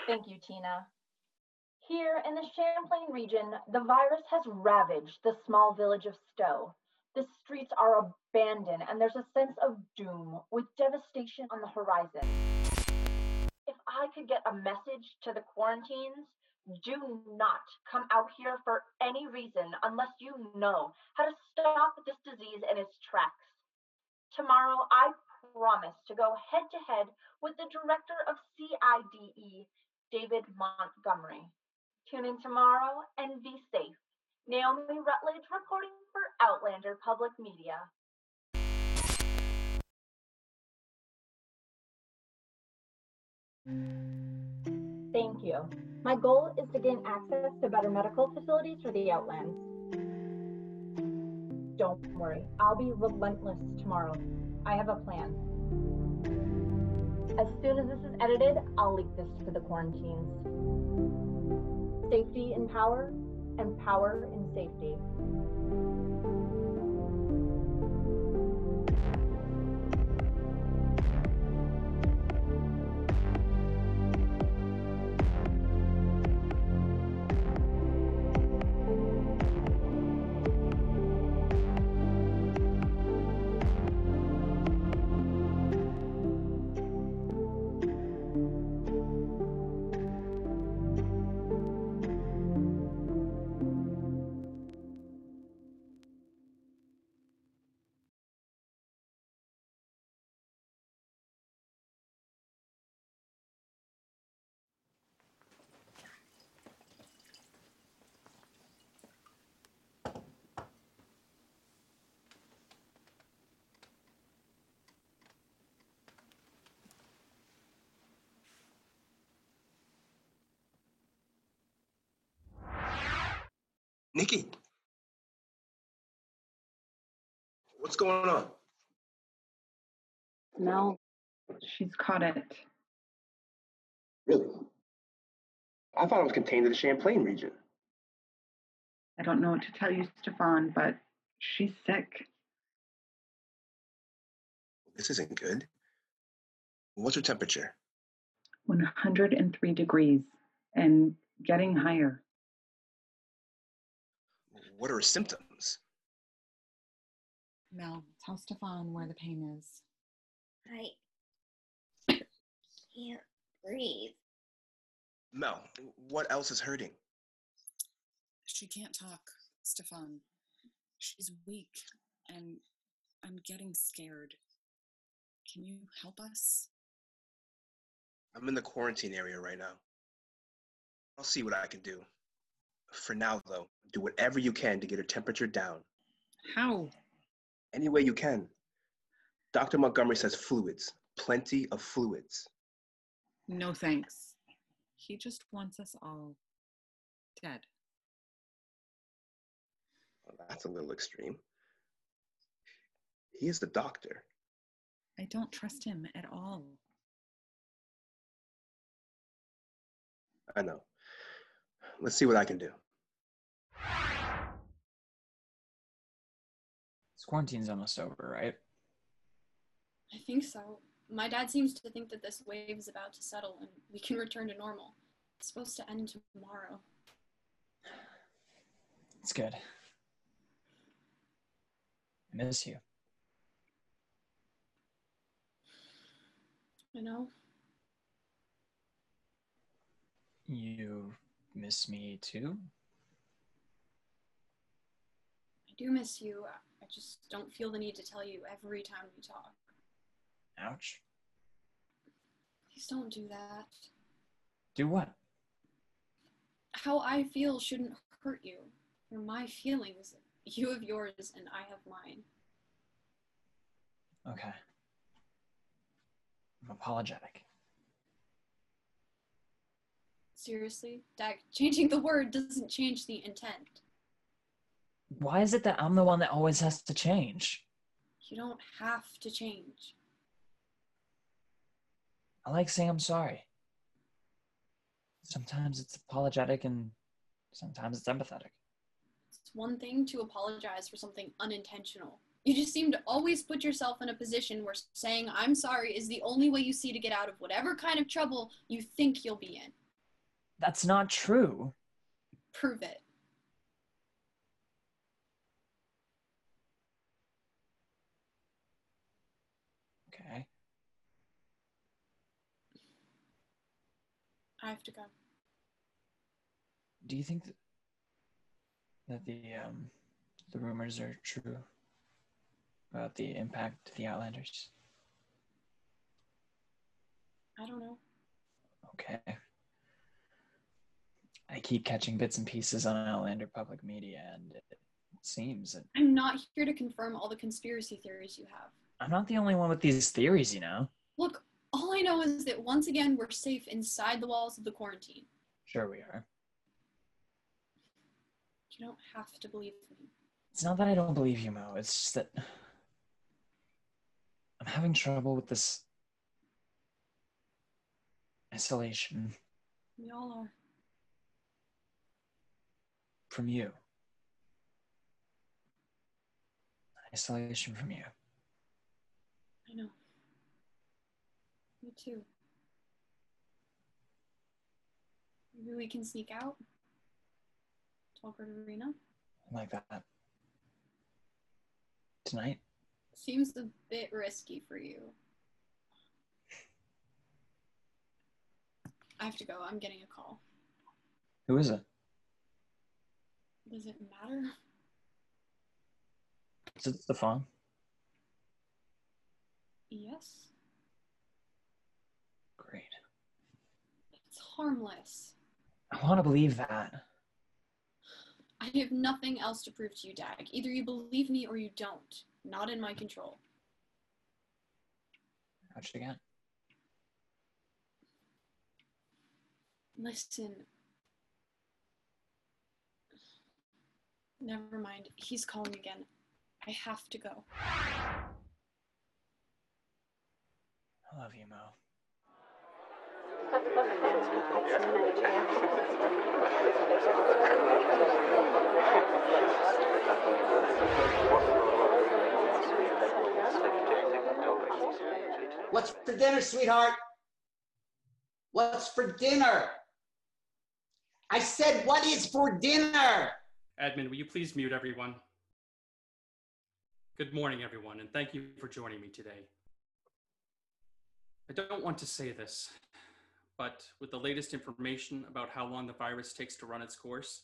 Thank you, Tina. Here in the Champlain region, the virus has ravaged the small village of Stowe. The streets are abandoned and there's a sense of doom with devastation on the horizon. If I could get a message to the quarantines, do not come out here for any reason unless you know how to stop this disease in its tracks. Tomorrow, I promise to go head to head with the director of C.I.D.E, David Montgomery. Tune in tomorrow and be safe. Naomi Ruttlege reporting for Outlander Public Media. Thank you. My goal is to gain access to better medical facilities for the Outlands. Don't worry, I'll be relentless tomorrow. I have a plan. As soon as this is edited, I'll leak this to the quarantines. Safety in power, and power in safety. Nikki, what's going on? Mel, she's caught it. Really? I thought it was contained to the Champlain region. I don't know what to tell you, Stephon, but she's sick. This isn't good. What's her temperature? 103 degrees and getting higher. What are her symptoms? Mel, tell Stephon where the pain is. I can't breathe. Mel, what else is hurting? She can't talk, Stephon. She's weak, and I'm getting scared. Can you help us? I'm in the quarantine area right now. I'll see what I can do. For now, though, do whatever you can to get her temperature down. How? Any way you can. Dr. Montgomery says fluids. Plenty of fluids. No thanks. He just wants us all dead. Well, that's a little extreme. He is the doctor. I don't trust him at all. I know. Let's see what I can do. This quarantine's almost over, right? I think so. My dad seems to think that this wave is about to settle and we can return to normal. It's supposed to end tomorrow. It's good. I miss you. I know. You miss me too? I do miss you. I just don't feel the need to tell you every time we talk. Ouch. Please don't do that. Do what? How I feel shouldn't hurt you. They're my feelings. You have yours and I have mine. Okay. I'm apologetic. Seriously, Dag, changing the word doesn't change the intent. Why is it that I'm the one that always has to change? You don't have to change. I like saying I'm sorry. Sometimes it's apologetic and sometimes it's empathetic. It's one thing to apologize for something unintentional. You just seem to always put yourself in a position where saying I'm sorry is the only way you see to get out of whatever kind of trouble you think you'll be in. That's not true. Prove it. Okay. I have to go. Do you think that the rumors are true about the impact to the Outlanders? I don't know. Okay. I keep catching bits and pieces on Outlander public media, and it seems that I'm not here to confirm all the conspiracy theories you have. I'm not the only one with these theories, you know? Look, all I know is that once again, we're safe inside the walls of the quarantine. Sure we are. You don't have to believe me. It's not that I don't believe you, Mo. It's just that I'm having trouble with this isolation We all are. from you. Isolation from you. I know. Me too. Maybe we can sneak out? Talk at Arena? Like that. Tonight? Seems a bit risky for you. I have to go. I'm getting a call. Who is it? Does it matter? Is it Stephon? Yes. Great. It's harmless. I want to believe that. I have nothing else to prove to you, Dag. Either you believe me or you don't. Not in my control. Watch it again. Listen. Never mind. He's calling again. I have to go. I love you, Mo. What's for dinner, sweetheart? What's for dinner? I said, what is for dinner? Admin, will you please mute everyone? Good morning, everyone, and thank you for joining me today. I don't want to say this, but with the latest information about how long the virus takes to run its course,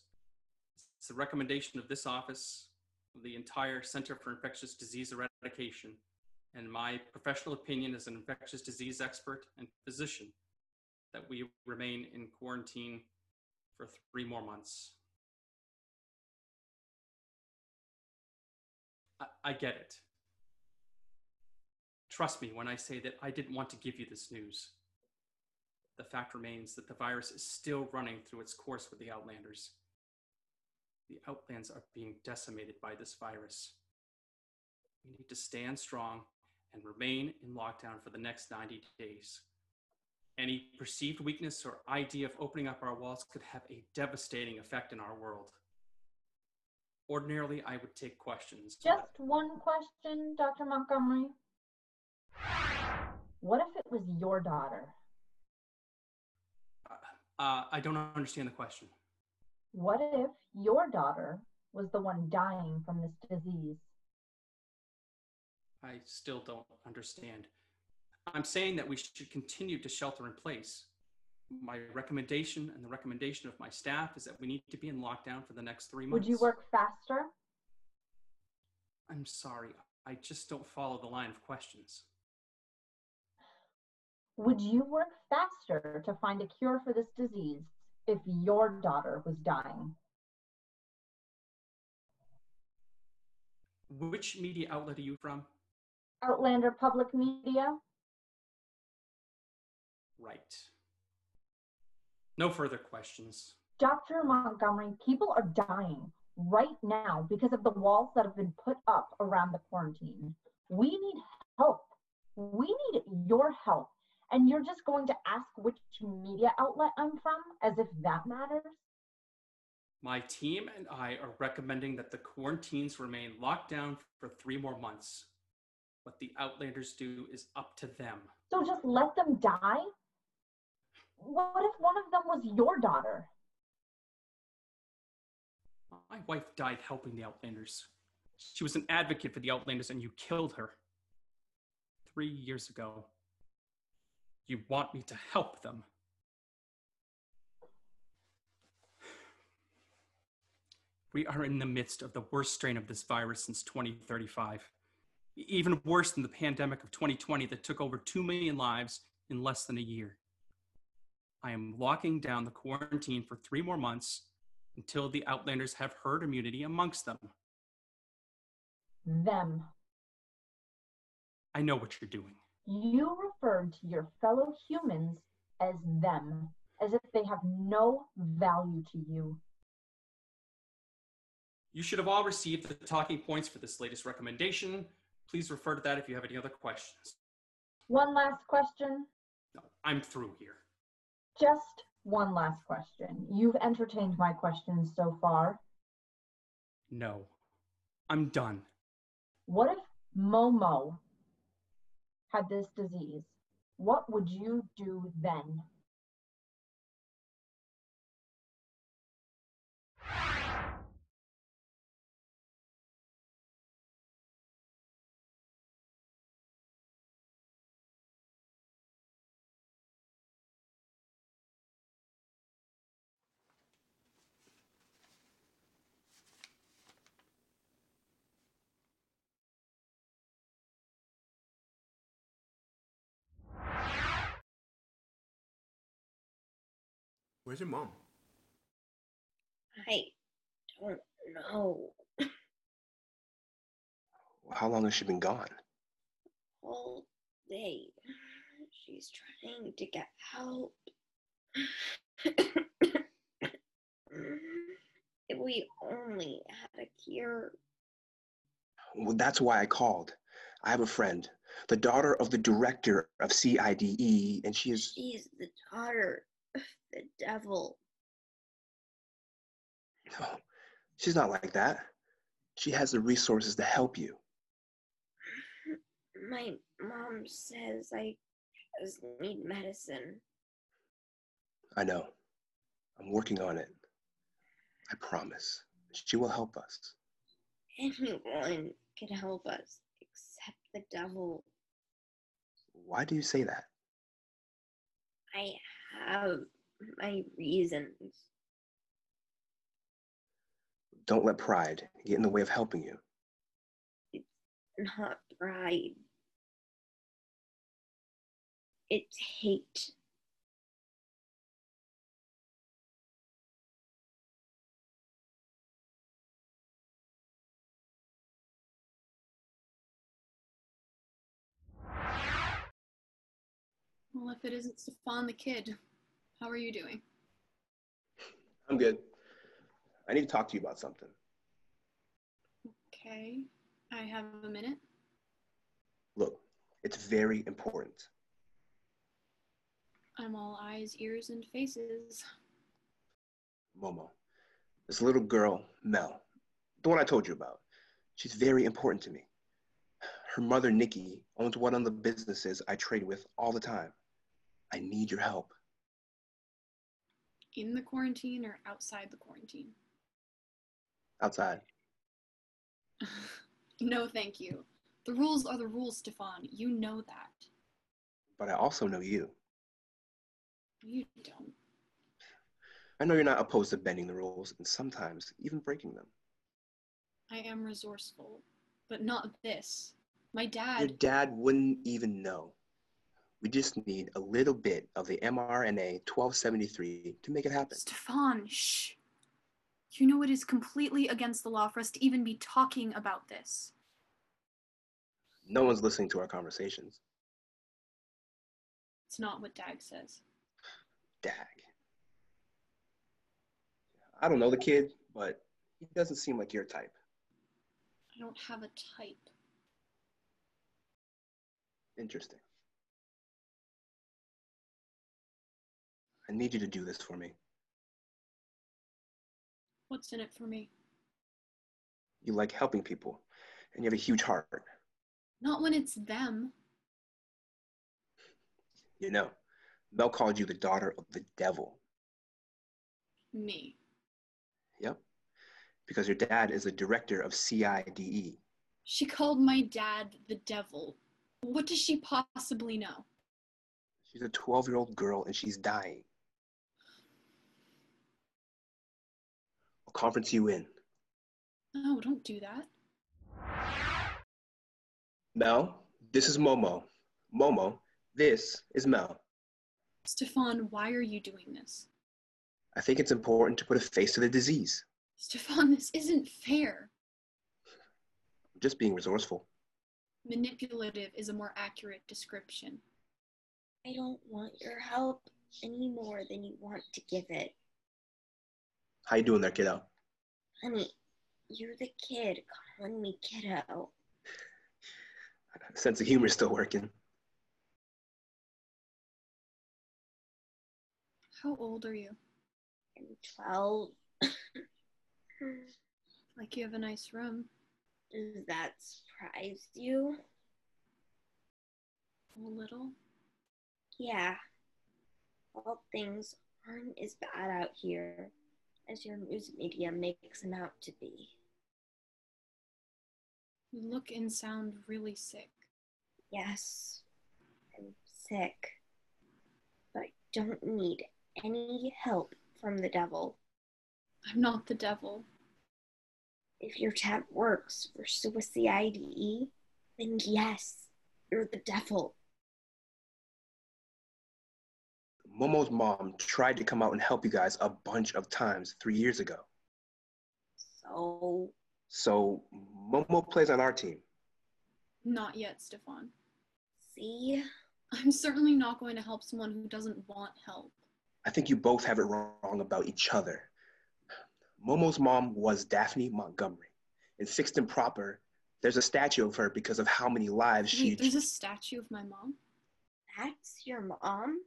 it's the recommendation of this office, of the entire Center for Infectious Disease Eradication, and my professional opinion as an infectious disease expert and physician, that we remain in quarantine for 3 more months. I get it. Trust me when I say that I didn't want to give you this news. The fact remains that the virus is still running through its course with the Outlanders. The Outlands are being decimated by this virus. We need to stand strong and remain in lockdown for the next 90 days. Any perceived weakness or idea of opening up our walls could have a devastating effect in our world. Ordinarily, I would take questions. Just one question, Dr. Montgomery. What if it was your daughter? I don't understand the question. What if your daughter was the one dying from this disease? I still don't understand. I'm saying that we should continue to shelter in place. My recommendation and the recommendation of my staff is that we need to be in lockdown for the next 3 months. Would you work faster? I'm sorry, I just don't follow the line of questions. Would you work faster to find a cure for this disease if your daughter was dying? Which media outlet are you from? Outlander Public Media? Right. No further questions. Dr. Montgomery, people are dying right now because of the walls that have been put up around the quarantine. We need help. We need your help. And you're just going to ask which media outlet I'm from, as if that matters? My team and I are recommending that the quarantines remain locked down for 3 more months. What the Outlanders do is up to them. So just let them die? What if one of them was your daughter? My wife died helping the Outlanders. She was an advocate for the Outlanders and you killed her. 3 years ago. You want me to help them? We are in the midst of the worst strain of this virus since 2035. Even worse than the pandemic of 2020 that took over 2 million lives in less than a year. I am locking down the quarantine for 3 more months until the Outlanders have herd immunity amongst them. Them. I know what you're doing. You referred to your fellow humans as them, as if they have no value to you. You should have all received the talking points for this latest recommendation. Please refer to that if you have any other questions. One last question. No, I'm through here. Just one last question. You've entertained my questions so far. No, I'm done. What if Momo had this disease? What would you do then? Where's your mom? I don't know. How long has she been gone? All day. She's trying to get help. If we only had a cure. Well, that's why I called. I have a friend, the daughter of the director of C.I.D.E, and she's the daughter of the devil. No, she's not like that. She has the resources to help you. My mom says I just need medicine. I know. I'm working on it. I promise. She will help us. Anyone can help us except the devil. Why do you say that? I have my reasons. Don't let pride get in the way of helping you. It's not pride. It's hate. Well, if it isn't Stephon the kid, how are you doing? I'm good. I need to talk to you about something. Okay, I have a minute. Look, it's very important. I'm all eyes, ears, and faces. Momo, this little girl, Mel, the one I told you about, she's very important to me. Her mother, Nikki, owns one of the businesses I trade with all the time. I need your help. In the quarantine or outside the quarantine? Outside. No, thank you. The rules are the rules, Stephon. You know that. But I also know you. You don't. I know you're not opposed to bending the rules and sometimes even breaking them. I am resourceful, but not this. My dad... Your dad wouldn't even know. We just need a little bit of the mRNA 1273 to make it happen. Stephon, shh. You know it is completely against the law for us to even be talking about this. No one's listening to our conversations. It's not what Dag says. Dag. I don't know the kid, but he doesn't seem like your type. I don't have a type. Interesting. I need you to do this for me. What's in it for me? You like helping people, and you have a huge heart. Not when it's them. You know, Mel called you the daughter of the devil. Me. Yep. Because your dad is the director of C.I.D.E. She called my dad the devil. What does she possibly know? She's a 12-year-old girl and she's dying. I'll conference you in. No, don't do that. Mel, this is Momo. Momo, this is Mel. Stephon, why are you doing this? I think it's important to put a face to the disease. Stephon, this isn't fair. I'm just being resourceful. Manipulative is a more accurate description. I don't want your help any more than you want to give it. How you doing there, kiddo? Honey, you're the kid calling me kiddo. Sense of humor is still working. How old are you? I'm 12. Like you have a nice room. Does that surprise you? A little? Yeah. All things aren't as bad out here as your news media makes them out to be. You look and sound really sick. Yes, I'm sick, but I don't need any help from the devil. I'm not the devil. If your tab works for C.I.D.E, then yes, you're the devil. Momo's mom tried to come out and help you guys a bunch of times 3 years ago. So Momo plays on our team. Not yet, Stephon. See? I'm certainly not going to help someone who doesn't want help. I think you both have it wrong about each other. Momo's mom was Daphne Montgomery. In Fixed and Proper, there's a statue of her because of how many lives she... Wait, there's a statue of my mom? That's your mom?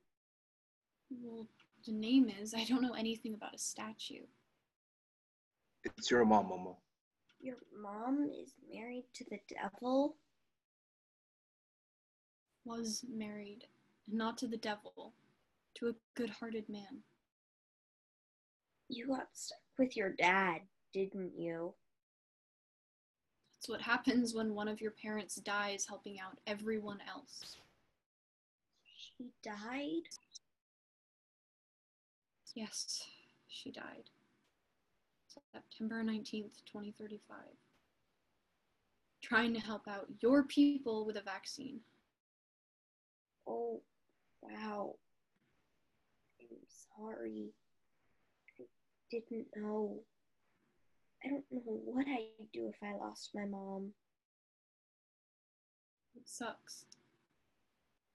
Well, the name is. I don't know anything about a statue. It's your mom, Momo. Your mom is married to the devil? Was married, not to the devil, to a good-hearted man. You got stuck with your dad, didn't you? That's what happens when one of your parents dies helping out everyone else. She died? Yes, she died. September 19th, 2035. Trying to help out your people with a vaccine. Oh, wow. I'm sorry. I didn't know. I don't know what I'd do if I lost my mom. It sucks.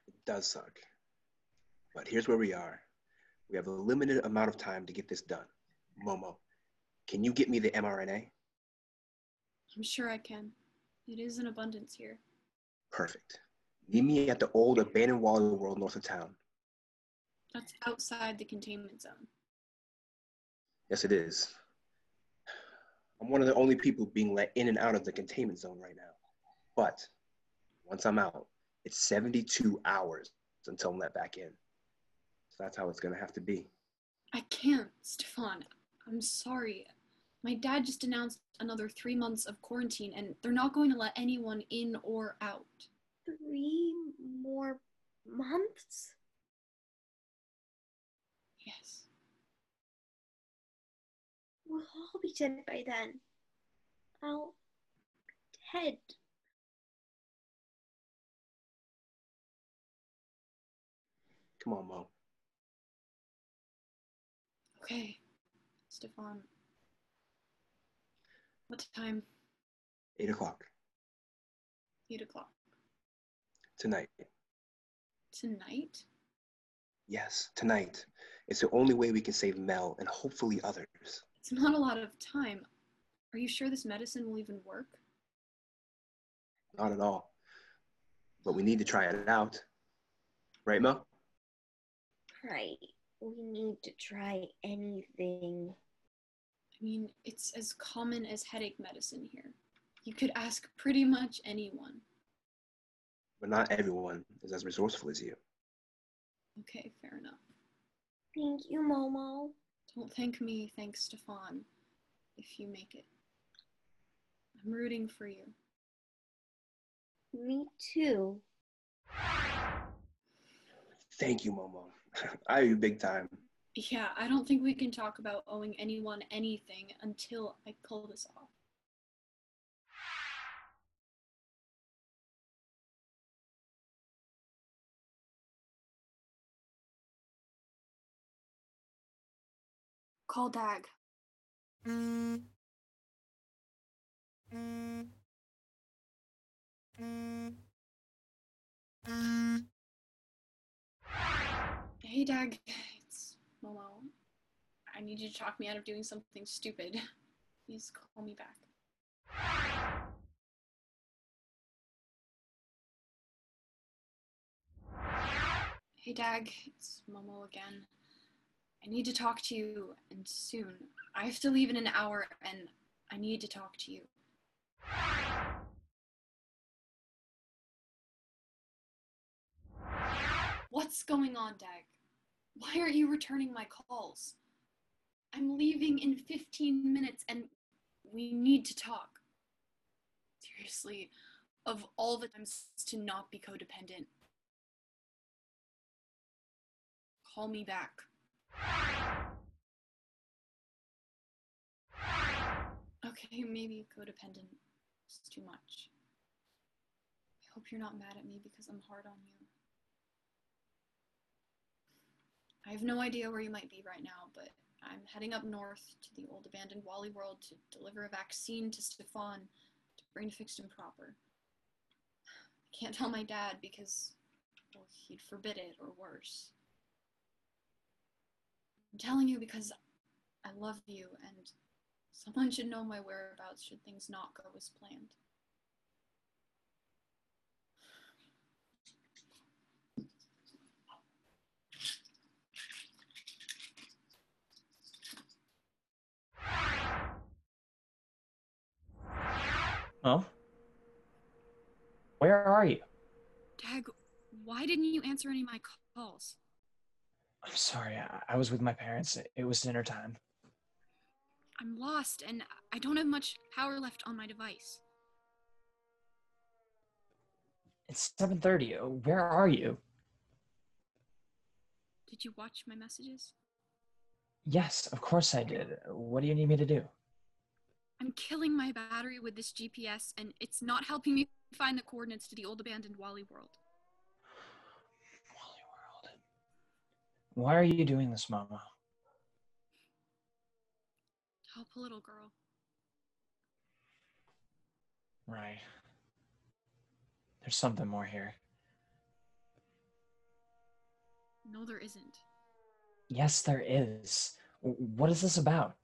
It does suck. But here's where we are. We have a limited amount of time to get this done. Momo, can you get me the mRNA? I'm sure I can. It is in abundance here. Perfect. Meet me at the old abandoned Wally World north of town. That's outside the containment zone. Yes, it is. I'm one of the only people being let in and out of the containment zone right now. But once I'm out, it's 72 hours until I'm let back in. So that's how it's going to have to be. I can't, Stephon. I'm sorry. My dad just announced another 3 months of quarantine, and they're not going to let anyone in or out. 3 more months? Yes. We'll all be dead by then. I'll be dead. Come on, Mo. Okay, Stephon. What time? 8 o'clock. 8 o'clock. Tonight. Tonight? Yes, tonight. It's the only way we can save Mel and hopefully others. It's not a lot of time. Are you sure this medicine will even work? Not at all. But we need to try it out. Right, Mel? Right. We need to try anything. I mean, it's as common as headache medicine here. You could ask pretty much anyone. But not everyone is as resourceful as you. Okay, fair enough. Thank you, Momo. Don't thank me, thank Stephon, if you make it. I'm rooting for you. Me too. Thank you, Momo. I owe you big time. Yeah, I don't think we can talk about owing anyone anything until I pull this off. Call Dag. Hey Dag, it's Momo. I need you to talk me out of doing something stupid. Please call me back. Hey Dag, it's Momo again. I need to talk to you, and soon. I have to leave in an hour, and I need to talk to you. What's going on, Dag? Why aren't you returning my calls? I'm leaving in 15 minutes, and we need to talk. Seriously, of all the times to not be codependent. Call me back. Okay, maybe codependent is too much. I hope you're not mad at me because I'm hard on you. I have no idea where you might be right now, but I'm heading up north to the old abandoned Wally world to deliver a vaccine to Stephon to brain fix him proper. I can't tell my dad because, well, he'd forbid it or worse. I'm telling you because I love you and someone should know my whereabouts should things not go as planned. Oh? Where are you? Dag, why didn't you answer any of my calls? I'm sorry, I was with my parents. It was dinner time. I'm lost and I don't have much power left on my device. It's 7:30. Where are you? Did you watch my messages? Yes, of course I did. What do you need me to do? I'm killing my battery with this GPS and it's not helping me find the coordinates to the old abandoned Wally world. Wally world. Why are you doing this, Mama? Help a little girl. Right. There's something more here. No, there isn't. Yes, there is. What is this about?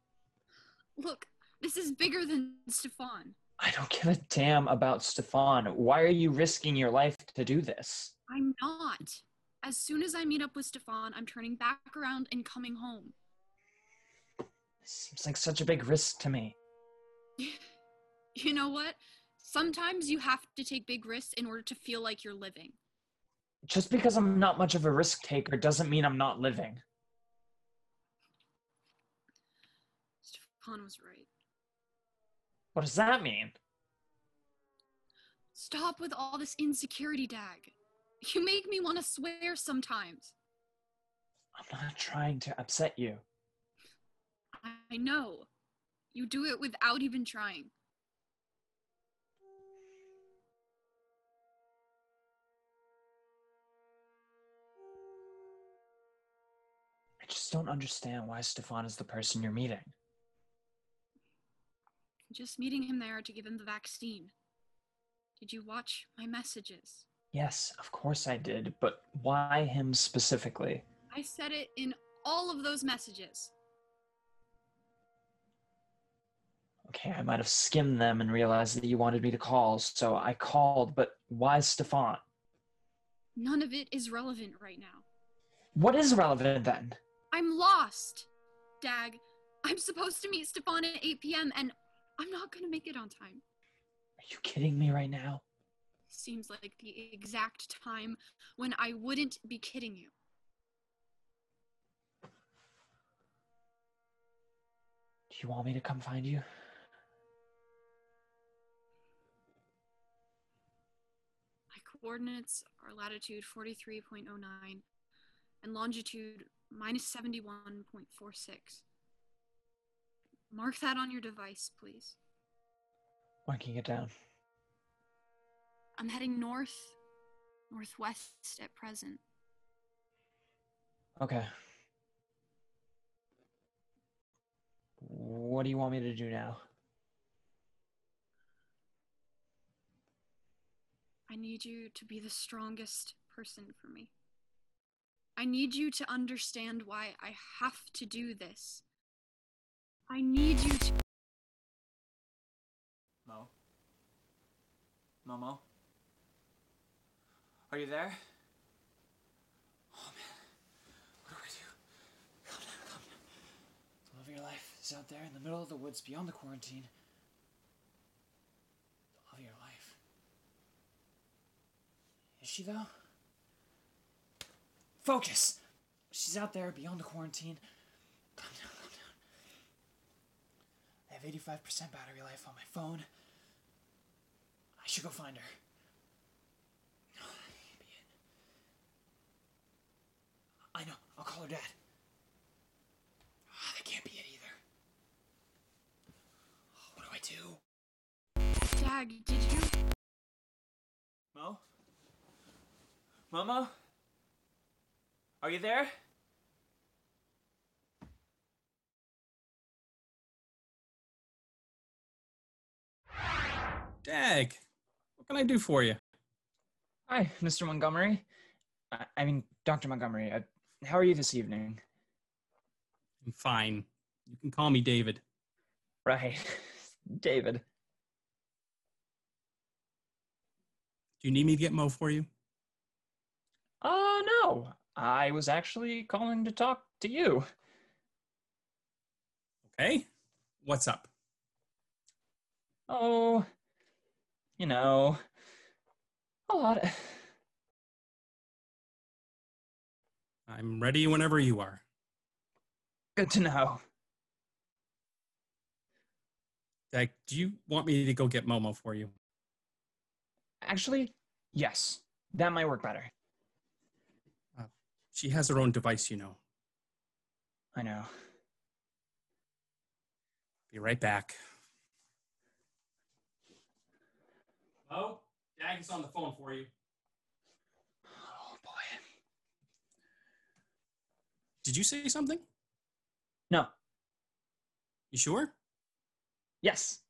Look, this is bigger than Stephon. I don't give a damn about Stephon. Why are you risking your life to do this? I'm not. As soon as I meet up with Stephon, I'm turning back around and coming home. This seems like such a big risk to me. You know what? Sometimes you have to take big risks in order to feel like you're living. Just because I'm not much of a risk taker doesn't mean I'm not living. Stephon was right. What does that mean? Stop with all this insecurity, Dag. You make me want to swear sometimes. I'm not trying to upset you. I know. You do it without even trying. I just don't understand why Stephon is the person you're meeting. Just meeting him there to give him the vaccine. Did you watch my messages? Yes, of course I did, but why him specifically? I said it in all of those messages. Okay, I might have skimmed them and realized that you wanted me to call, so I called, but why Stephon? None of it is relevant right now. What is relevant then? I'm lost, Dag. I'm supposed to meet Stephon at 8 p.m. and I'm not going to make it on time. Are you kidding me right now? Seems like the exact time when I wouldn't be kidding you. you want me to come find you? My coordinates are latitude 43.09 and longitude minus 71.46. Mark that on your device, please. Marking it down. I'm heading northwest at present. Okay. What do you want me to do now? I need you to be the strongest person for me. I need you to understand why I have to do this. I need you to... Mo? Momo? Are you there? Oh man, what do I do? Calm down, calm down. The love of your life is out there in the middle of the woods beyond the quarantine. The love of your life. Is she though? Focus! She's out there beyond the quarantine. Calm down, calm down. I have 85% battery life on my phone. I should go find her. No, that can't be it. I know, I'll call her dad. That can't be it either. What do I do? Dag, did you... Mo? Momo? Are you there? Dag, what can I do for you? Hi, Mr. Montgomery. I mean, Dr. Montgomery. How are you this evening? I'm fine. You can call me David. Right. David. Do you need me to get Mo for you? No. I was actually calling to talk to you. Okay. What's up? Oh, you know, a lot. I'm ready whenever you are. Good to know. Dag, do you want me to go get Momo for you? Actually, yes. That might work better. She has her own device, you know. I know. Be right back. Mo, Dag is on the phone for you. Oh, boy. Did you say something? No. You sure? Yes.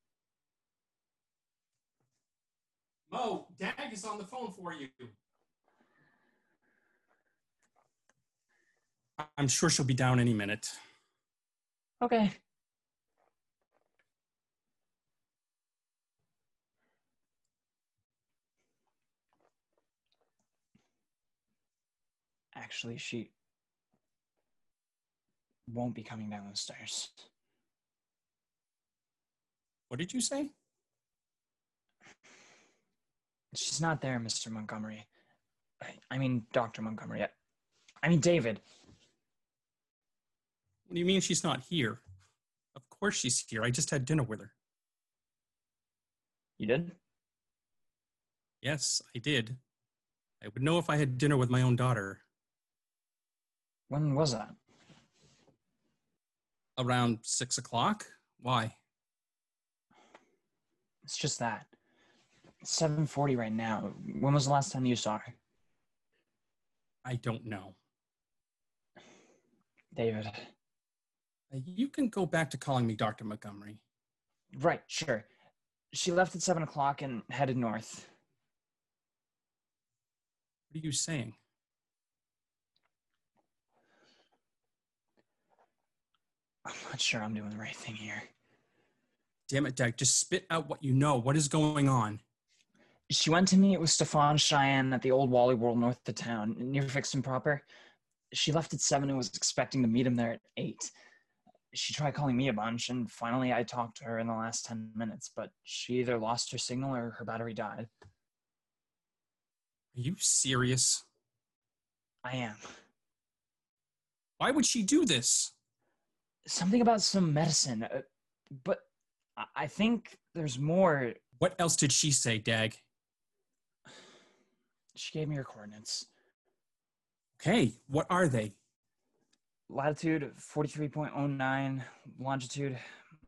Mo, Dag is on the phone for you. I'm sure she'll be down any minute. Okay. Actually, she won't be coming down the stairs. What did you say? She's not there, Mr. Montgomery. I mean, Dr. Montgomery. I mean, David. What do you mean she's not here? Of course she's here. I just had dinner with her. You did? Yes, I did. I would know if I had dinner with my own daughter. When was that? Around 6 o'clock? Why? It's just that. It's 7:40 right now. When was the last time you saw her? I don't know. David. You can go back to calling me Dr. Montgomery. Right, sure. She left at 7 o'clock and headed north. What are you saying? I'm not sure I'm doing the right thing here. Damn it, Dag, just spit out what you know. What is going on? She went to meet with Stephon Cheyenne at the old Wally World north of town, near Fixed Proper. She left at 7 and was expecting to meet him there at 8. She tried calling me a bunch, and finally I talked to her in the last 10 minutes, but she either lost her signal or her battery died. Are you serious? I am. Why would she do this? Something about some medicine. But I think there's more. What else did she say, Dag? She gave me her coordinates. Okay, what are they? Latitude 43.09, longitude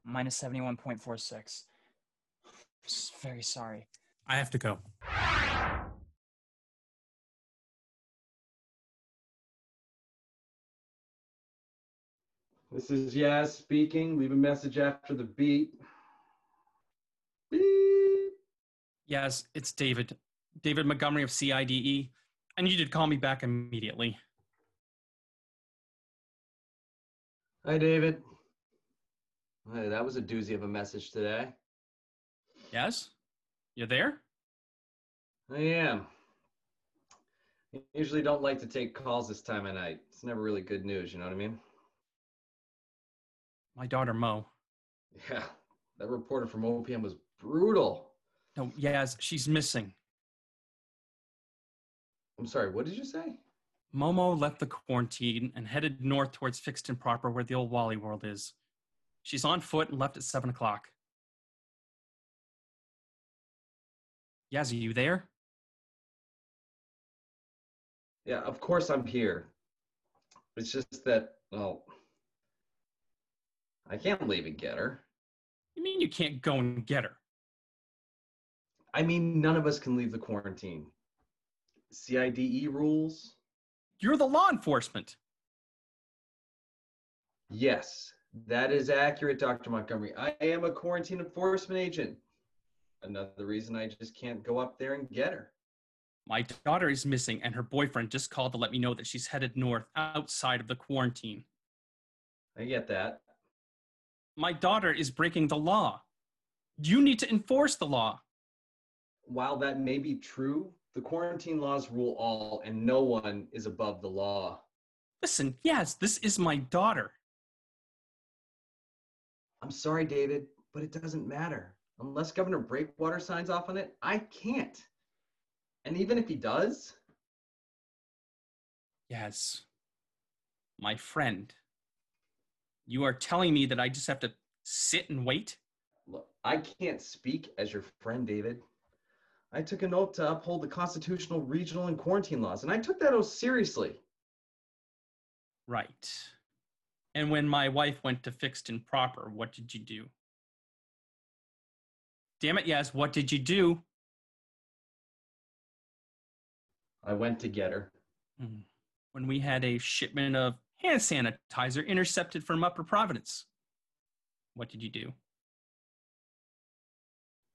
minus 71.46. Very sorry. I have to go. This is Yaz speaking. Leave a message after the beep. Beep. Yes, it's David. David Montgomery of C.I.D.E. I need you to call me back immediately. Hi, David. Hey, that was a doozy of a message today. Yes? You there? I am. I usually don't like to take calls this time of night. It's never really good news, you know what I mean? My daughter, Mo. Yeah, that reporter from OPM was brutal. No, yes, she's missing. I'm sorry, what did you say? Momo left the quarantine and headed north towards Fixed and Proper where the old Wally World is. She's on foot and left at 7 o'clock. Yaz, are you there? Yeah, of course I'm here. It's just that, well, I can't leave and get her. You mean you can't go and get her? I mean, none of us can leave the quarantine. C.I.D.E. rules? You're the law enforcement. Yes, that is accurate, Dr. Montgomery. I am a quarantine enforcement agent. Another reason I just can't go up there and get her. My daughter is missing, and her boyfriend just called to let me know that she's headed north outside of the quarantine. I get that. My daughter is breaking the law. You need to enforce the law. While that may be true, the quarantine laws rule all, and no one is above the law. Listen, yes, this is my daughter. I'm sorry, David, but it doesn't matter. Unless Governor Breakwater signs off on it, I can't. And even if he does? Yes. My friend. You are telling me that I just have to sit and wait? Look, I can't speak as your friend, David. I took an oath to uphold the constitutional, regional, and quarantine laws, and I took that oath seriously. Right. And when my wife went to Fixed and Proper, what did you do? Damn it, yes, what did you do? I went to get her. When we had a shipment of hand sanitizer intercepted from Upper Providence. What did you do?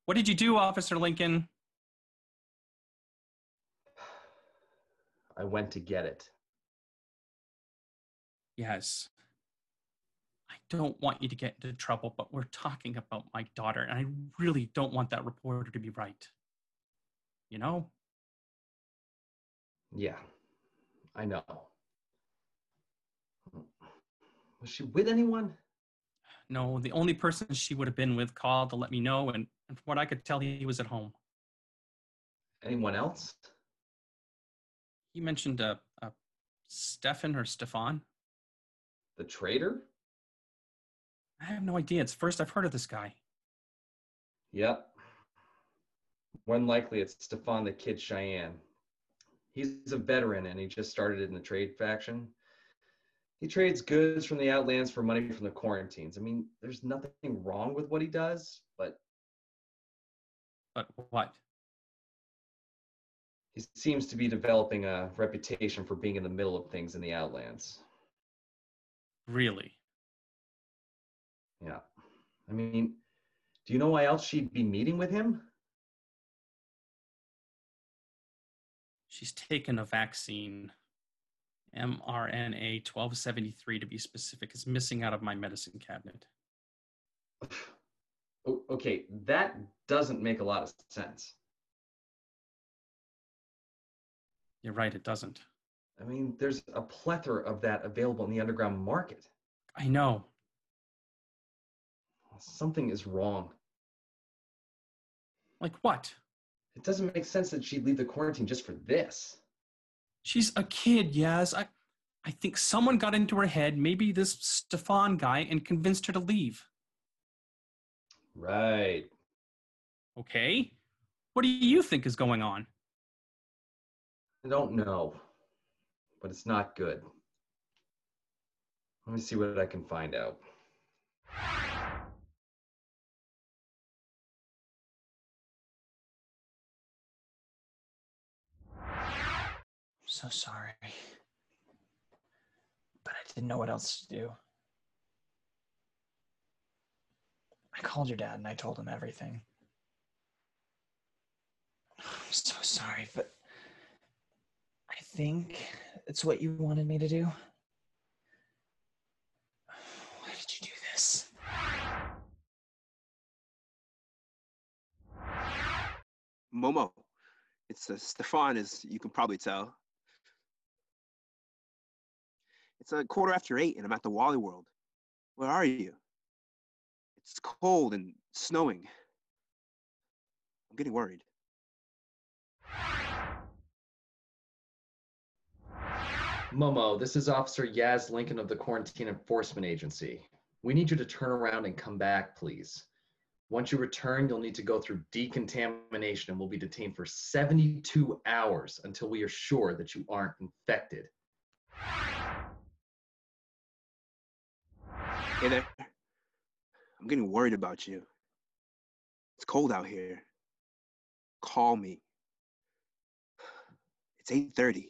What did you do, Officer Lincoln? I went to get it. Yes. I don't want you to get into trouble, but we're talking about my daughter, and I really don't want that reporter to be right. You know? Yeah, I know. Was she with anyone? No, the only person she would have been with called to let me know, and from what I could tell, he was at home. Anyone else? He mentioned a Stephon or Stephon. The traitor? I have no idea. It's the first I've heard of this guy. Yep. More than likely, it's Stephon the Kid Cheyenne. He's a veteran, and he just started in the trade faction. He trades goods from the Outlands for money from the quarantines. I mean, there's nothing wrong with what he does, but... But what? He seems to be developing a reputation for being in the middle of things in the Outlands. Really? Yeah. I mean, do you know why else she'd be meeting with him? She's taken a vaccine. mRNA 1273 to be specific is missing out of my medicine cabinet. Okay, that doesn't make a lot of sense. You're right, it doesn't. I mean, there's a plethora of that available in the underground market. I know. Something is wrong. Like what? It doesn't make sense that she'd leave the quarantine just for this. She's a kid, Yaz. I think someone got into her head, maybe this Stephon guy, and convinced her to leave. Right. Okay. What do you think is going on? I don't know, but it's not good. Let me see what I can find out. I'm so sorry. But I didn't know what else to do. I called your dad and I told him everything. I'm so sorry, but I think it's what you wanted me to do. Why did you do this? Momo, it's Stephon, as you can probably tell. It's a 8:15 and I'm at the Wally World. Where are you? It's cold and snowing. I'm getting worried. Momo, this is Officer Yaz Lincoln of the Quarantine Enforcement Agency. We need you to turn around and come back, please. Once you return, you'll need to go through decontamination and will be detained for 72 hours until we are sure that you aren't infected. Hey there. I'm getting worried about you. It's cold out here. Call me. It's 8:30.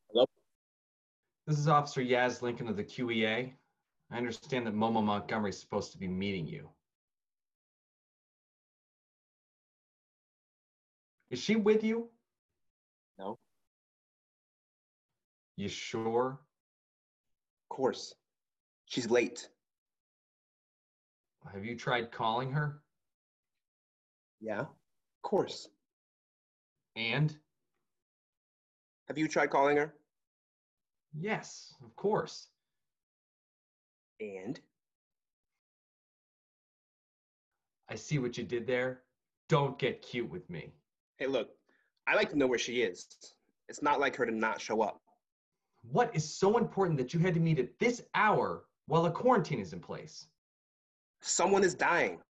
Hello? This is Officer Yaz Lincoln of the QEA. I understand that Momo Montgomery is supposed to be meeting you. Is she with you? No. You sure? Of course. She's late. Have you tried calling her? Yeah, of course. And? Have you tried calling her? Yes, of course. And? I see what you did there. Don't get cute with me. Hey, look, I like to know where she is. It's not like her to not show up. What is so important that you had to meet at this hour while a quarantine is in place? Someone is dying.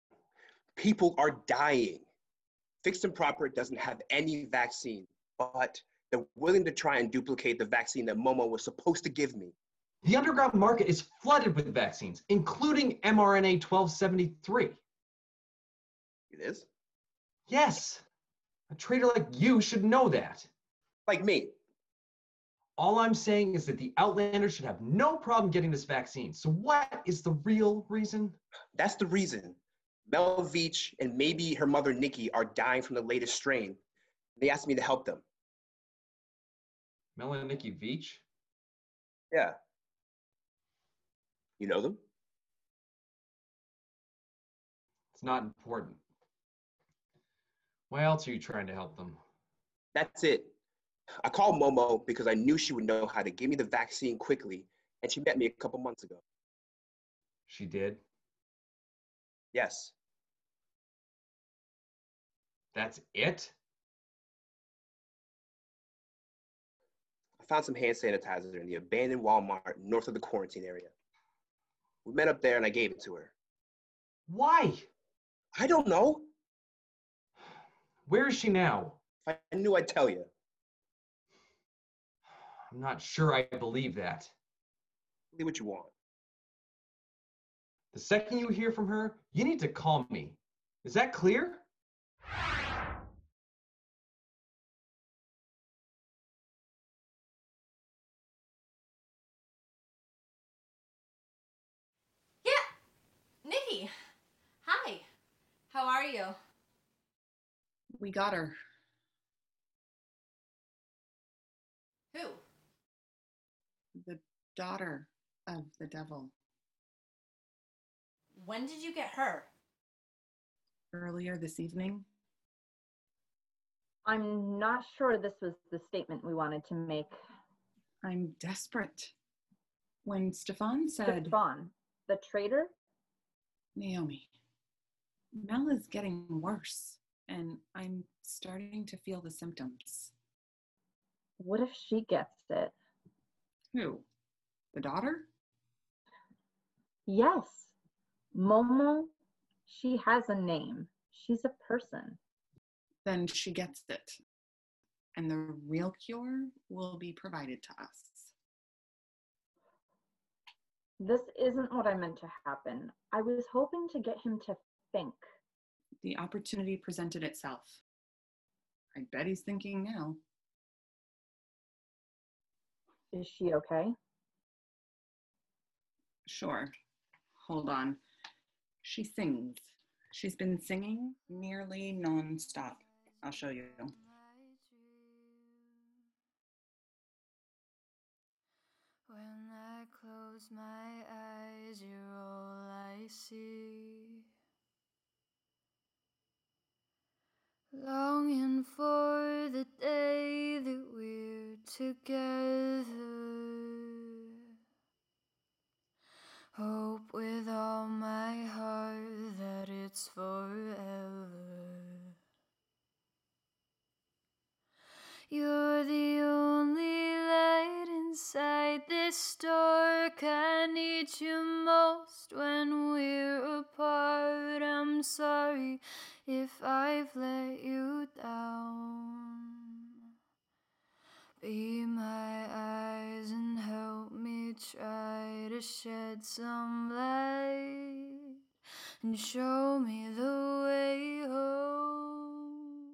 People are dying. Fixed and Proper doesn't have any vaccine, but they're willing to try and duplicate the vaccine that Momo was supposed to give me. The underground market is flooded with vaccines, including mRNA 1273. It is? Yes. A traitor like you should know that. Like me. All I'm saying is that the Outlanders should have no problem getting this vaccine. So what is the real reason? That's the reason. Mel Veatch and maybe her mother Nikki are dying from the latest strain. They asked me to help them. Mel and Nikki Veatch? Yeah. You know them? It's not important. Why else are you trying to help them? That's it. I called Momo because I knew she would know how to give me the vaccine quickly, and she met me a couple months ago. She did? Yes. That's it? I found some hand sanitizer in the abandoned Walmart north of the quarantine area. We met up there and I gave it to her. Why? I don't know. Where is she now? If I knew, I'd tell you. I'm not sure I believe that. Believe what you want. The second you hear from her, you need to call me. Is that clear? Nikki, hi. How are you? We got her. Who? The daughter of the devil. When did you get her? Earlier this evening. I'm not sure this was the statement we wanted to make. I'm desperate. When Stephon said... Stephon, the traitor? Naomi, Mel is getting worse, and I'm starting to feel the symptoms. What if she gets it? Who? The daughter? Yes. Momo, she has a name. She's a person. Then she gets it. And the real cure will be provided to us. This isn't what I meant to happen. I was hoping to get him to think. The opportunity presented itself. I bet he's thinking now. Is she okay? Sure. Hold on. She sings. She's been singing nearly non-stop. I'll show you. When I close my eyes, you're all I see. Longing for the day that we're together. Hope with all my heart that it's forever. You're the only light inside this dark. I need you most when we're apart. I'm sorry if I've let you down. Be my eyes and help me try to shed some light and show me the way home.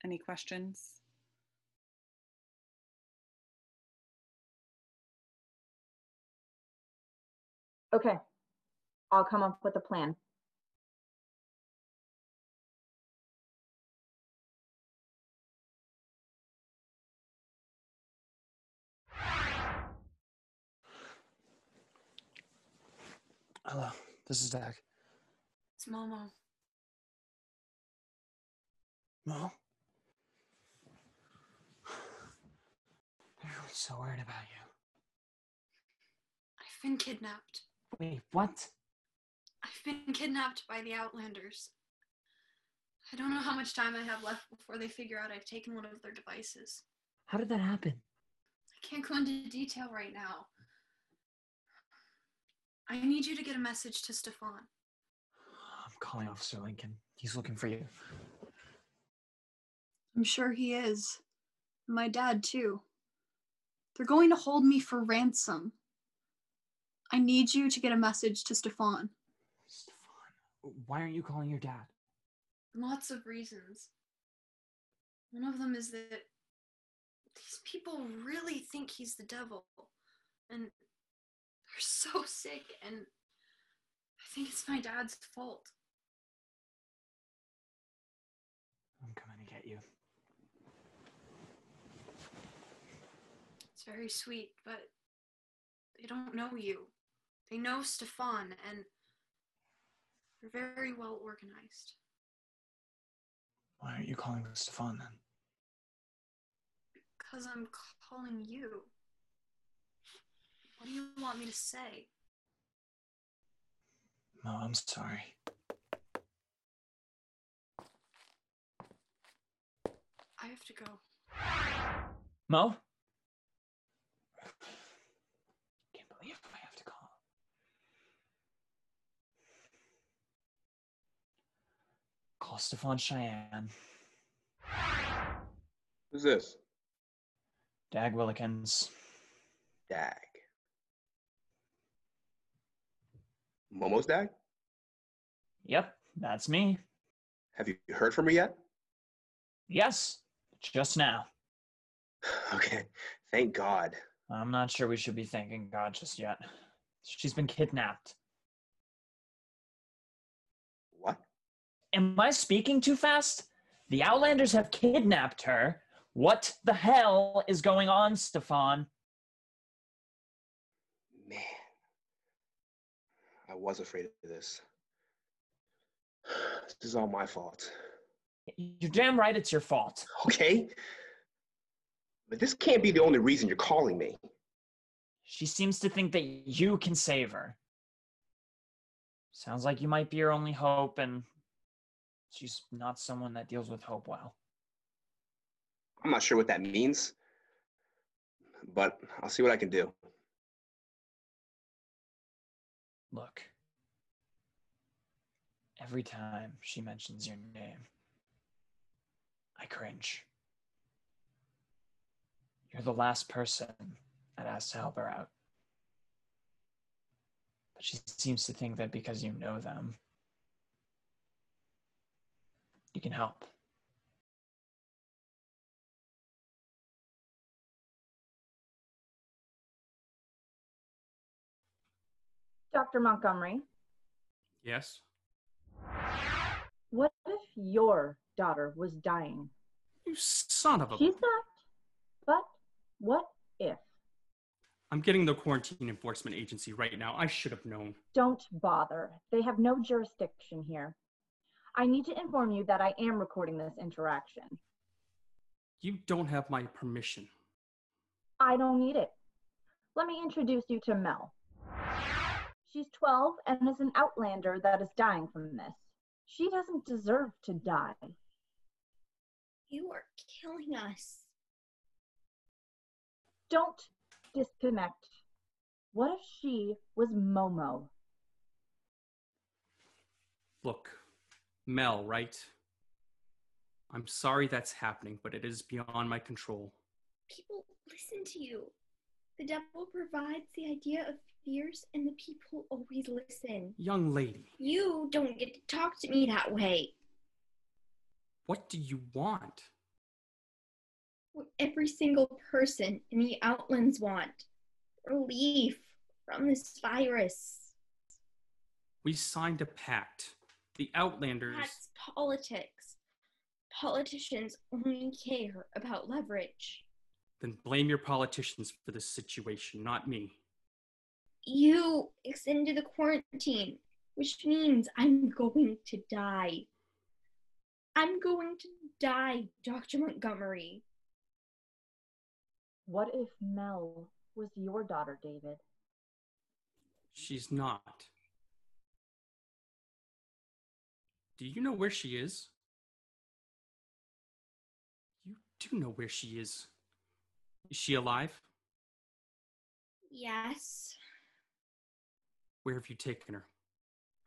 Any questions? Okay, I'll come up with a plan. Hello, this is Dag. It's Momo. Mo? Everyone's so worried about you. I've been kidnapped. Wait, what? I've been kidnapped by the Outlanders. I don't know how much time I have left before they figure out I've taken one of their devices. How did that happen? I can't go into detail right now. I need you to get a message to Stephon. I'm calling Officer Lincoln. He's looking for you. I'm sure he is. My dad, too. They're going to hold me for ransom. I need you to get a message to Stephon. Stephon? Why aren't you calling your dad? Lots of reasons. One of them is that these people really think he's the devil. And they're so sick, and I think it's my dad's fault. I'm coming to get you. It's very sweet, but they don't know you. They know Stephon, and they're very well organized. Why aren't you calling Stephon then? Because I'm calling you. What do you want me to say? Mo, I'm sorry. I have to go. Mo? Can't believe I have to call. Call Stephon Cheyenne. Who's this? Dag Willikins. Dag. Momo's Dag? Yep, that's me. Have you heard from her yet? Yes, just now. Okay, thank God. I'm not sure we should be thanking God just yet. She's been kidnapped. What? Am I speaking too fast? The Outlanders have kidnapped her. What the hell is going on, Stephon? Man, I was afraid of this. This is all my fault. You're damn right it's your fault. Okay? But this can't be the only reason you're calling me. She seems to think that you can save her. Sounds like you might be her only hope, and she's not someone that deals with hope well. I'm not sure what that means, but I'll see what I can do. Look, every time she mentions your name, I cringe. You're the last person I'd ask to help her out. But she seems to think that because you know them, you can help. Dr. Montgomery, Yes? what if your daughter was dying? You son of a... She's not. But what if? I'm getting the quarantine enforcement agency right now. I should have known. Don't bother. They have no jurisdiction here. I need to inform you that I am recording this interaction. You don't have my permission. I don't need it. Let me introduce you to Mel. She's 12 and is an Outlander that is dying from this. She doesn't deserve to die. You are killing us. Don't disconnect. What if she was Momo? Look, Mel, right? I'm sorry that's happening, but it is beyond my control. People listen to you. The devil provides the idea of fears, and the people always listen. Young lady. You don't get to talk to me that way. What do you want? What every single person in the Outlands want. Relief from this virus. We signed a pact. The Outlanders... That's politics. Politicians only care about leverage. Then blame your politicians for this situation, not me. You extended the quarantine, which means I'm going to die. I'm going to die, Dr. Montgomery. What if Mel was your daughter, David? She's not. Do you know where she is? You do know where she is. Is she alive? Yes. Where have you taken her?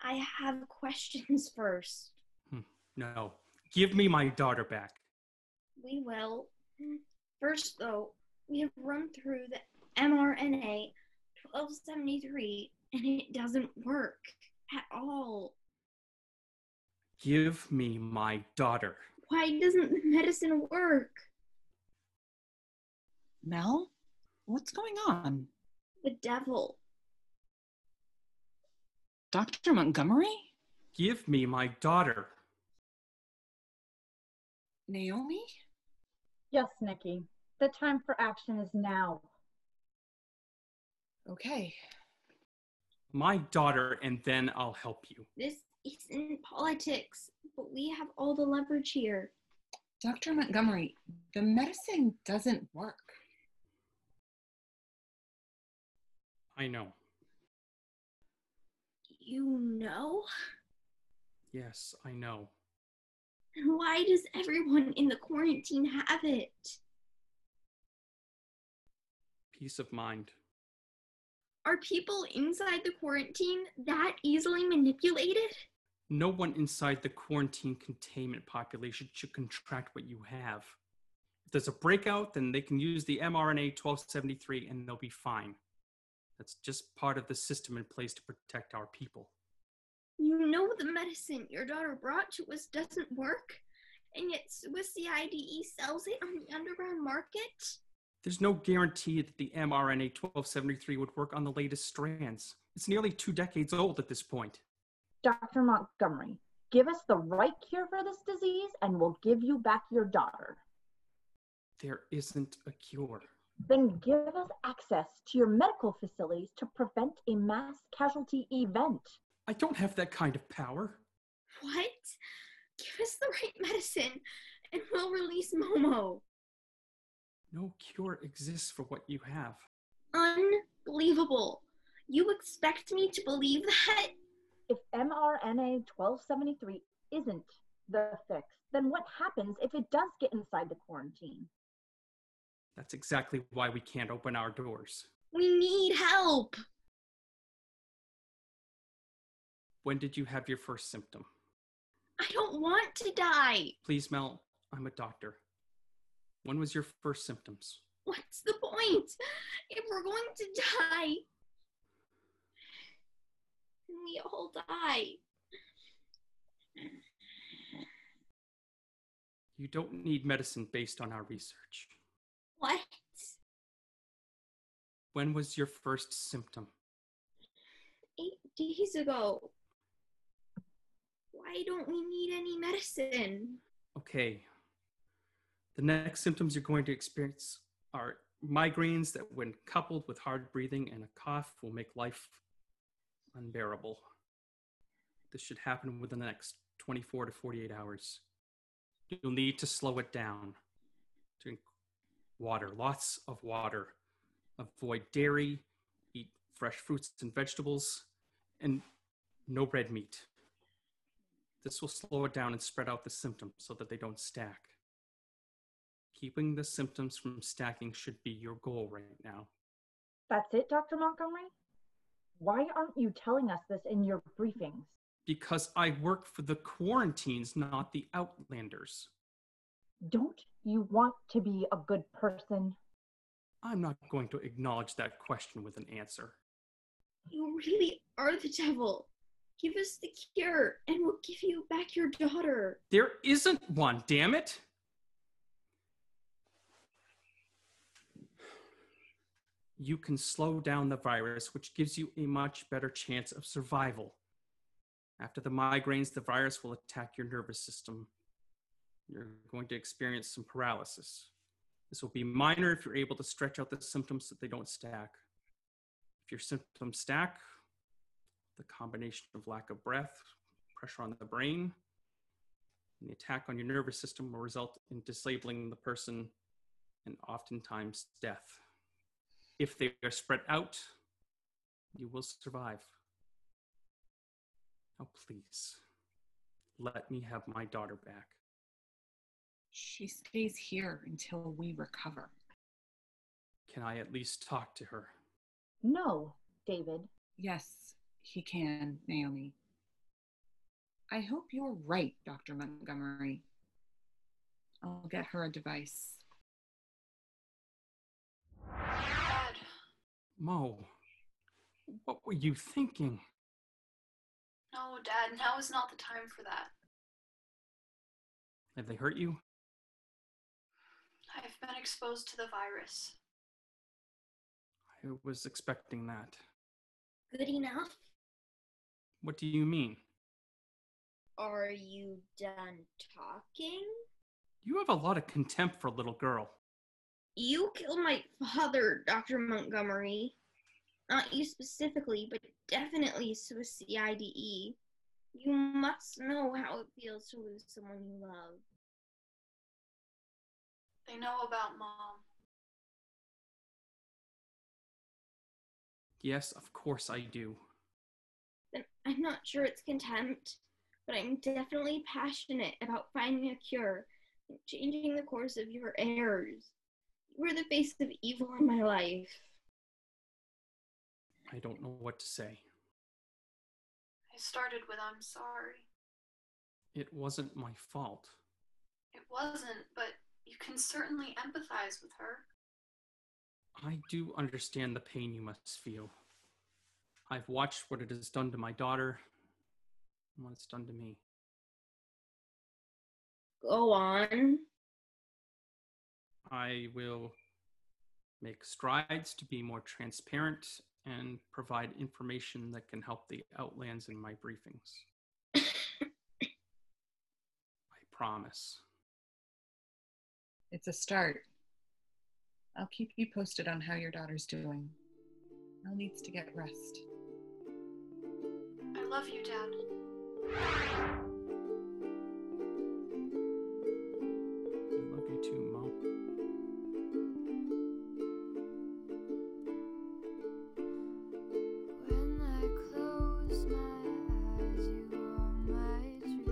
I have questions first. No. Give me my daughter back. We will. First, though, we have run through the mRNA 1273, and it doesn't work at all. Give me my daughter. Why doesn't the medicine work? Mel? What's going on? The devil. Dr. Montgomery? Give me my daughter. Naomi? Yes, Nikki. The time for action is now. Okay. My daughter, and then I'll help you. This isn't politics, but we have all the leverage here. Dr. Montgomery, the medicine doesn't work. I know. You know? Yes, I know. Why does everyone in the quarantine have it? Peace of mind. Are people inside the quarantine that easily manipulated? No one inside the quarantine containment population should contract what you have. If there's a breakout, then they can use the mRNA 1273 and they'll be fine. That's just part of the system in place to protect our people. You know the medicine your daughter brought to us doesn't work, and yet C.I.D.E. sells it on the underground market? There's no guarantee that the mRNA 1273 would work on the latest strands. It's nearly 2 decades old at this point. Dr. Montgomery, give us the right cure for this disease and we'll give you back your daughter. There isn't a cure. Then give us access to your medical facilities to prevent a mass casualty event. I don't have that kind of power. What? Give us the right medicine and we'll release Momo. No cure exists for what you have. Unbelievable. You expect me to believe that? If mRNA 1273 isn't the fix, then what happens if it does get inside the quarantine? That's exactly why we can't open our doors. We need help. When did you have your first symptom? I don't want to die. Please, Mel, I'm a doctor. When was your first symptoms? What's the point? If we're going to die, we all die. You don't need medicine based on our research. What? When was your first symptom? 8 days ago. Why don't we need any medicine? Okay. The next symptoms you're going to experience are migraines that, when coupled with hard breathing and a cough, will make life unbearable. This should happen within the next 24 to 48 hours. You'll need to slow it down. Drink water, lots of water. Avoid dairy, eat fresh fruits and vegetables, and no red meat. This will slow it down and spread out the symptoms so that they don't stack. Keeping the symptoms from stacking should be your goal right now. That's it, Dr. Montgomery? Why aren't you telling us this in your briefings? Because I work for the Quarantines, not the Outlanders. Don't you want to be a good person? I'm not going to acknowledge that question with an answer. You really are the devil. Give us the cure, and we'll give you back your daughter. There isn't one, damn it! You can slow down the virus, which gives you a much better chance of survival. After the migraines, the virus will attack your nervous system. You're going to experience some paralysis. This will be minor if you're able to stretch out the symptoms so that they don't stack. If your symptoms stack, the combination of lack of breath, pressure on the brain, and the attack on your nervous system will result in disabling the person and oftentimes death. If they are spread out, you will survive. Now, please, let me have my daughter back. She stays here until we recover. Can I at least talk to her? No, David. Yes, he can, Naomi. I hope you're right, Dr. Montgomery. I'll get her a device. Dad. Mo, what were you thinking? No, Dad, now is not the time for that. Have they hurt you? I've been exposed to the virus. I was expecting that. Good enough? What do you mean? Are you done talking? You have a lot of contempt for a little girl. You killed my father, Dr. Montgomery. Not you specifically, but definitely C.I.D.E. You must know how it feels to lose someone you love. They know about Mom. Yes, of course I do. Then I'm not sure it's contempt, but I'm definitely passionate about finding a cure and changing the course of your errors. You were the face of evil in my life. I don't know what to say. I started with I'm sorry. It wasn't my fault. It wasn't, but you can certainly empathize with her. I do understand the pain you must feel. I've watched what it has done to my daughter and what it's done to me. Go on. I will make strides to be more transparent and provide information that can help the Outlands in my briefings. I promise. It's a start. I'll keep you posted on how your daughter's doing. Mel needs to get rest. I love you, Dad. I love you too, Mom. When I close my eyes, you are my dream.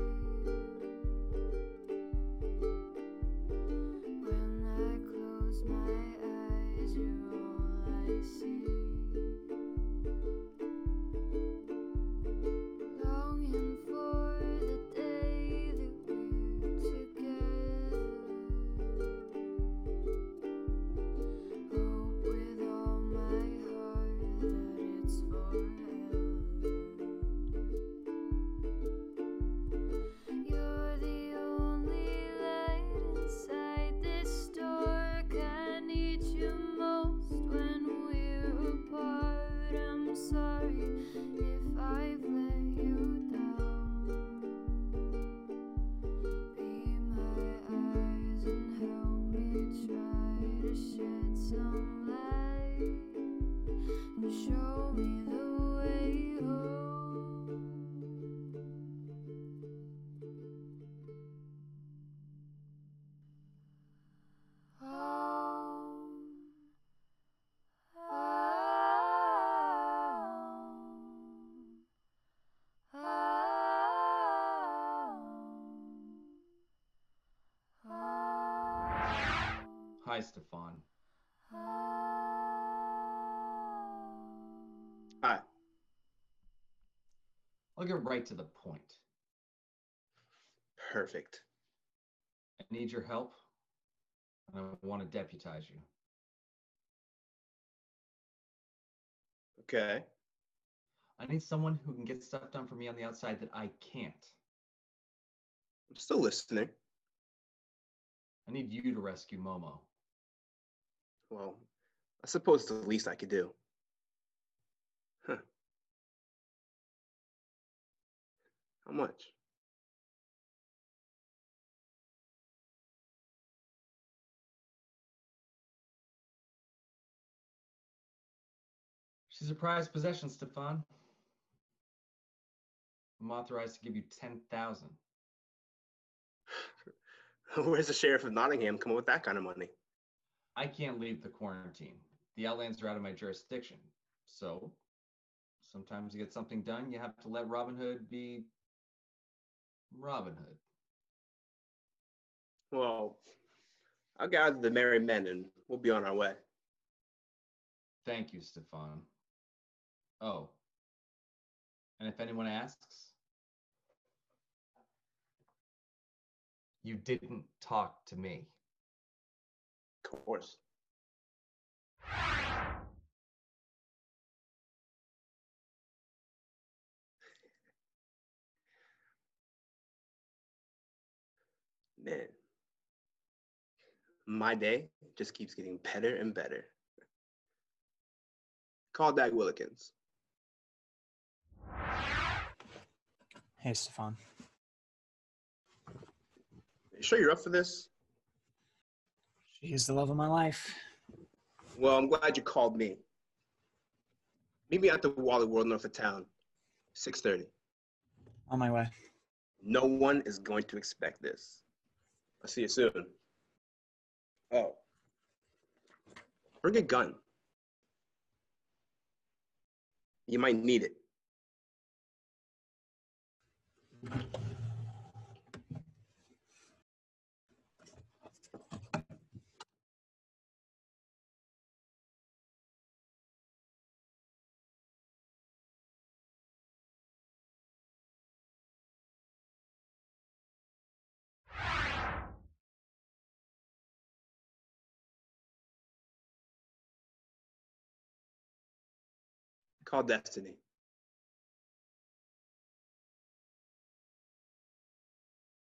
When I close my Hi, Stephon. Hi. I'll get right to the point. Perfect. I need your help, and I want to deputize you. Okay. I need someone who can get stuff done for me on the outside that I can't. I'm still listening. I need you to rescue Momo. Well, I suppose it's the least I could do. Huh. How much? She's a prized possession, Stephon. I'm authorized to give you 10,000. Where's the sheriff of Nottingham come up with that kind of money? I can't leave the quarantine. The Outlands are out of my jurisdiction. So, sometimes to get something done, you have to let Robin Hood be Robin Hood. Well, I'll gather the merry men and we'll be on our way. Thank you, Stephon. Oh, and if anyone asks, you didn't talk to me. Of course. Man, my day just keeps getting better and better. Call Dag Willikins. Hey, Stephon. You sure you're up for this? She's the love of my life. Well, I'm glad you called me. Meet me at the Wally World north of town, 6:30. On my way. No one is going to expect this. I'll see you soon. Oh. Bring a gun. You might need it. Call Destiny.